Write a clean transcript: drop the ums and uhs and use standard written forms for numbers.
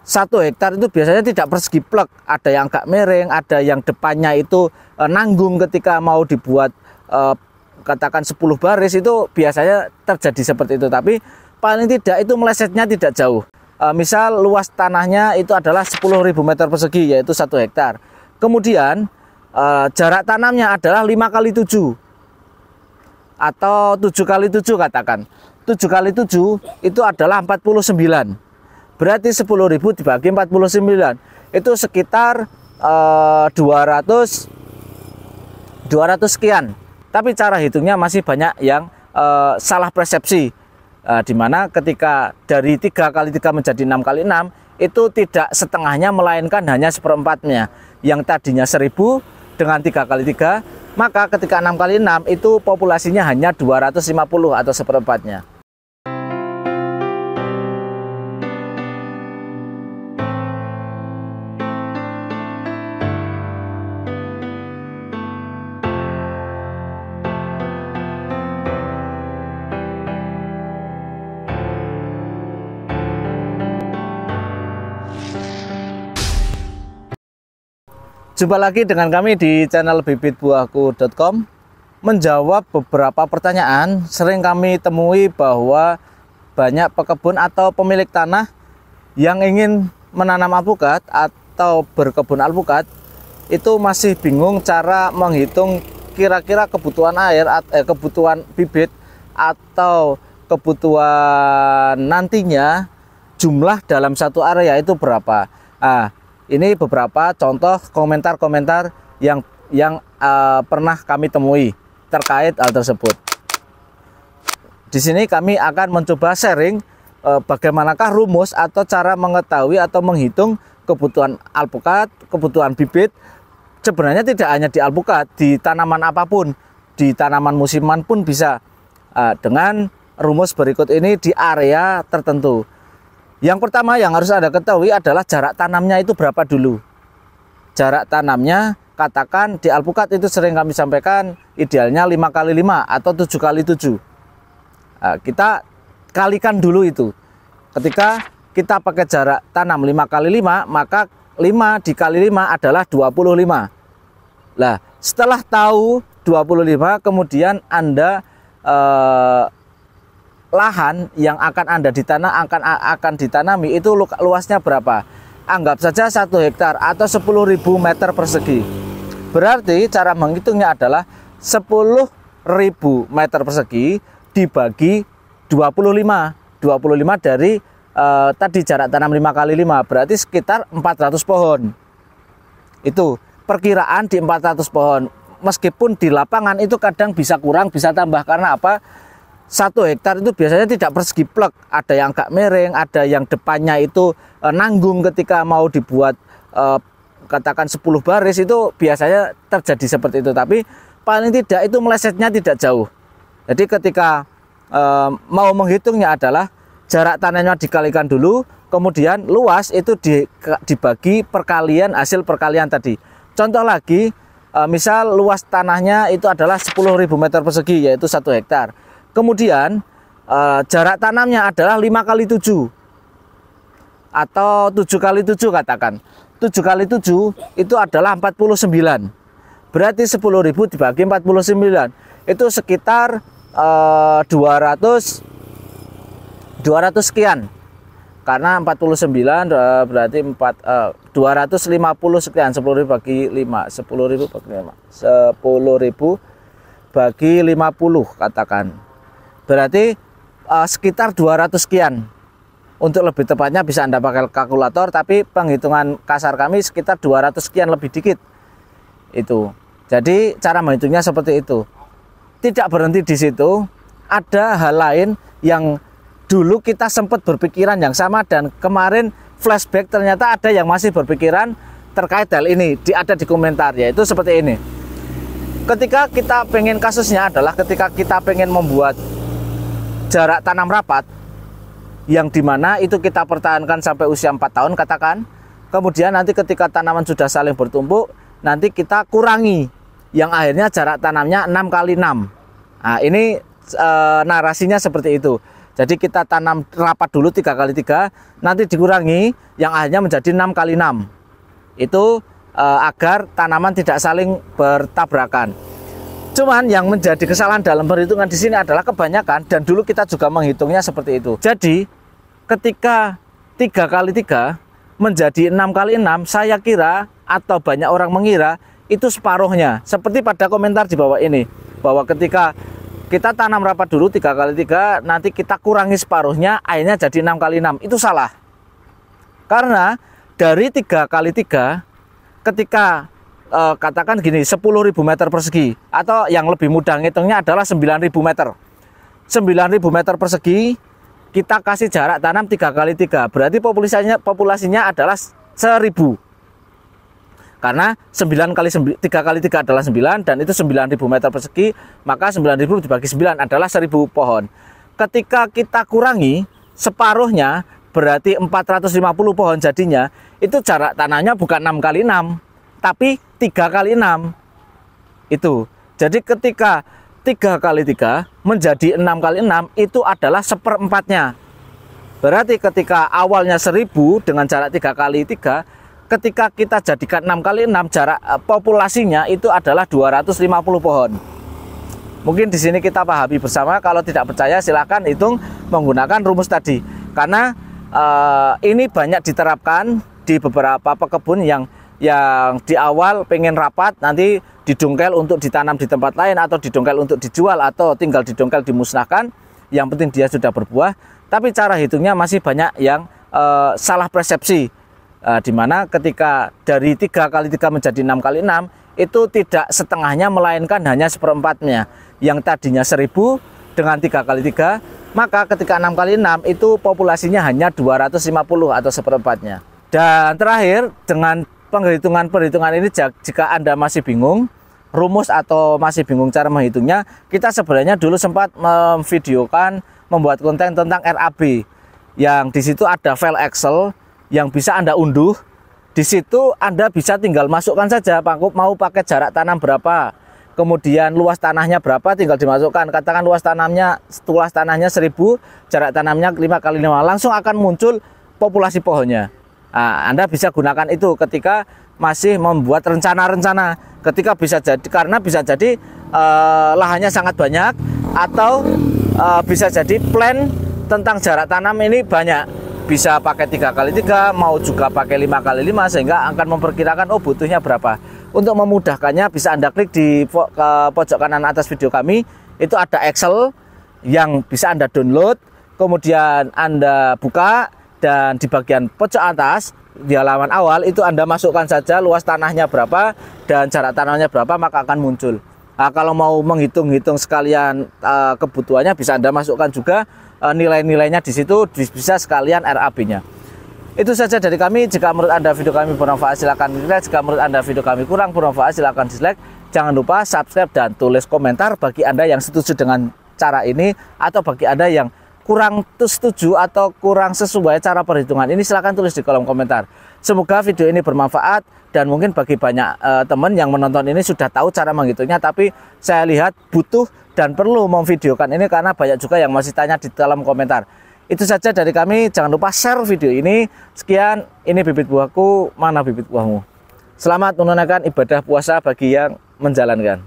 1 hektar itu biasanya tidak persegi plek, ada yang agak miring, ada yang depannya itu nanggung ketika mau dibuat katakan 10 baris, itu biasanya terjadi seperti itu. Tapi paling tidak itu melesetnya tidak jauh. Misal luas tanahnya itu adalah 10.000 meter persegi, yaitu 1 hektar. Kemudian jarak tanamnya adalah 5 kali 7 atau 7 kali 7 katakan. 7 kali 7 itu adalah 49. Berarti 10.000 dibagi 49 itu sekitar 200 sekian. Tapi cara hitungnya masih banyak yang salah persepsi. Dimana ketika dari 3 kali 3 menjadi 6 kali 6 itu tidak setengahnya, melainkan hanya seperempatnya. Yang tadinya 1000 dengan 3 kali 3, maka ketika 6 kali 6 itu populasinya hanya 250 atau seperempatnya. Jumpa lagi dengan kami di channel bibitbuahku.com. Menjawab beberapa pertanyaan, sering kami temui bahwa banyak pekebun atau pemilik tanah yang ingin menanam alpukat atau berkebun alpukat itu masih bingung cara menghitung kira-kira kebutuhan air, kebutuhan bibit atau kebutuhan nantinya jumlah dalam satu area itu berapa. Ini beberapa contoh komentar-komentar yang pernah kami temui terkait hal tersebut. Di sini kami akan mencoba sharing bagaimanakah rumus atau cara mengetahui atau menghitung kebutuhan alpukat, kebutuhan bibit. Sebenarnya tidak hanya di alpukat, di tanaman apapun, di tanaman musiman pun bisa. Dengan rumus berikut ini di area tertentu. Yang pertama yang harus Anda ketahui adalah jarak tanamnya itu berapa dulu. Jarak tanamnya, katakan di alpukat itu sering kami sampaikan idealnya 5 kali 5 atau 7 kali 7. Kita kalikan dulu itu. Ketika kita pakai jarak tanam 5 kali 5, maka 5 dikali 5 adalah 25. Nah, setelah tahu 25, kemudian Anda lahan yang akan ditanami itu luasnya berapa? Anggap saja 1 hektar atau 10.000 meter persegi. Berarti cara menghitungnya adalah 10.000 meter persegi dibagi 25. 25 dari tadi jarak tanam 5 kali 5, berarti sekitar 400 pohon. Itu perkiraan di 400 pohon. Meskipun di lapangan itu kadang bisa kurang, bisa tambah. Karena apa? 1 hektar itu biasanya tidak persegi plek, ada yang agak miring, ada yang depannya itu nanggung ketika mau dibuat katakan 10 baris, itu biasanya terjadi seperti itu. Tapi paling tidak itu melesetnya tidak jauh. Jadi ketika mau menghitungnya adalah jarak tanamnya dikalikan dulu, kemudian luas itu dibagi perkalian hasil perkalian tadi. Contoh lagi, misal luas tanahnya itu adalah 10.000 meter persegi, yaitu 1 hektar. Kemudian jarak tanamnya adalah 5 kali 7 atau 7 kali 7 katakan. 7 kali 7 itu adalah 49. Berarti 10.000 dibagi 49 itu sekitar 200 sekian. Karena 49 berarti 250 sekian. 10.000 bagi 5, 10.000 bagi 5, 10.000 bagi 50 katakan. Berarti sekitar 200 sekian. Untuk lebih tepatnya bisa Anda pakai kalkulator, tapi penghitungan kasar kami sekitar 200 sekian, lebih dikit. Itu. Jadi cara menghitungnya seperti itu. Tidak berhenti di situ, ada hal lain yang dulu kita sempat berpikiran yang sama, dan kemarin flashback ternyata ada yang masih berpikiran terkait hal ini. Ada di komentar, yaitu seperti ini. Ketika kita pengen, kasusnya adalah ketika kita pengen membuat jarak tanam rapat, yang dimana itu kita pertahankan sampai usia 4 tahun katakan. Kemudian nanti ketika tanaman sudah saling bertumpuk, nanti kita kurangi, yang akhirnya jarak tanamnya 6 kali 6. Nah, ini narasinya seperti itu. Jadi kita tanam rapat dulu 3x3, nanti dikurangi yang akhirnya menjadi 6x6. Itu agar tanaman tidak saling bertabrakan. Cuman yang menjadi kesalahan dalam perhitungan di sini adalah kebanyakan, dan dulu kita juga menghitungnya seperti itu. Jadi ketika 3x3 menjadi 6x6, saya kira atau banyak orang mengira itu separuhnya. Seperti pada komentar di bawah ini, bahwa ketika kita tanam rapat dulu 3x3, nanti kita kurangi separuhnya, akhirnya jadi 6x6. Itu salah. Karena dari 3x3, ketika katakan gini, 10.000 meter persegi, atau yang lebih mudah ngitungnya adalah 9.000 meter. 9.000 meter persegi, kita kasih jarak tanam 3x3, berarti populasinya adalah 1.000. Karena 3x3 adalah 9, dan itu 9.000 meter persegi, maka 9.000 dibagi 9 adalah 1.000 pohon. Ketika kita kurangi separuhnya, berarti 450 pohon jadinya. Itu jarak tanahnya bukan 6x6, tapi 3x6. Itu. Jadi ketika 3x3 menjadi 6x6, itu adalah seperempatnya. Berarti ketika awalnya 1.000 dengan jarak 3x3, ketika kita jadikan 6x6, jarak populasinya itu adalah 250 pohon. Mungkin di sini kita pahami bersama. Kalau tidak percaya silahkan hitung menggunakan rumus tadi. Karena ini banyak diterapkan di beberapa pekebun yang di awal pengen rapat, nanti didongkel untuk ditanam di tempat lain, atau didongkel untuk dijual, atau tinggal didongkel dimusnahkan. Yang penting dia sudah berbuah. Tapi cara hitungnya masih banyak yang salah persepsi, dimana ketika dari 3x3 menjadi 6x6 itu tidak setengahnya, melainkan hanya seperempatnya. Yang tadinya 1.000 dengan 3x3, maka ketika 6x6 itu populasinya hanya 250 atau seperempatnya. Dan terakhir, dengan perhitungan ini, jika Anda masih bingung rumus atau masih bingung cara menghitungnya, kita sebenarnya dulu sempat memvideokan, membuat konten tentang RAB, yang di situ ada file Excel yang bisa Anda unduh. Di situ Anda bisa tinggal masukkan saja mau pakai jarak tanam berapa, kemudian luas tanahnya berapa, tinggal dimasukkan. Katakan luas tanahnya 1.000, jarak tanamnya 5x5, langsung akan muncul populasi pohonnya. Nah, Anda bisa gunakan itu ketika masih membuat rencana-rencana. Ketika bisa jadi, karena bisa jadi lahannya sangat banyak, atau bisa jadi plan tentang jarak tanam ini banyak. Bisa pakai 3x3, mau juga pakai 5x5, sehingga akan memperkirakan butuhnya berapa. Untuk memudahkannya, bisa Anda klik di pojok kanan atas video kami, itu ada Excel yang bisa Anda download, kemudian Anda buka, dan di bagian pojok atas di halaman awal itu Anda masukkan saja luas tanahnya berapa dan jarak tanahnya berapa, maka akan muncul. Nah, kalau mau menghitung-hitung sekalian kebutuhannya, bisa Anda masukkan juga nilai-nilainya di situ, bisa sekalian RAB-nya. Itu saja dari kami. Jika menurut Anda video kami bermanfaat, silakan like. Jika menurut Anda video kami kurang bermanfaat, silakan dislike. Jangan lupa subscribe dan tulis komentar bagi Anda yang setuju dengan cara ini, atau bagi Anda yang kurang setuju atau kurang sesuai cara perhitungan ini, silahkan tulis di kolom komentar. Semoga video ini bermanfaat, dan mungkin bagi banyak teman yang menonton ini sudah tahu cara menghitungnya, tapi saya lihat butuh dan perlu memvideokan ini karena banyak juga yang masih tanya di dalam komentar. Itu saja dari kami. Jangan lupa share video ini. Sekian, ini bibit buahku, mana bibit buahmu. Selamat menunaikan ibadah puasa bagi yang menjalankan.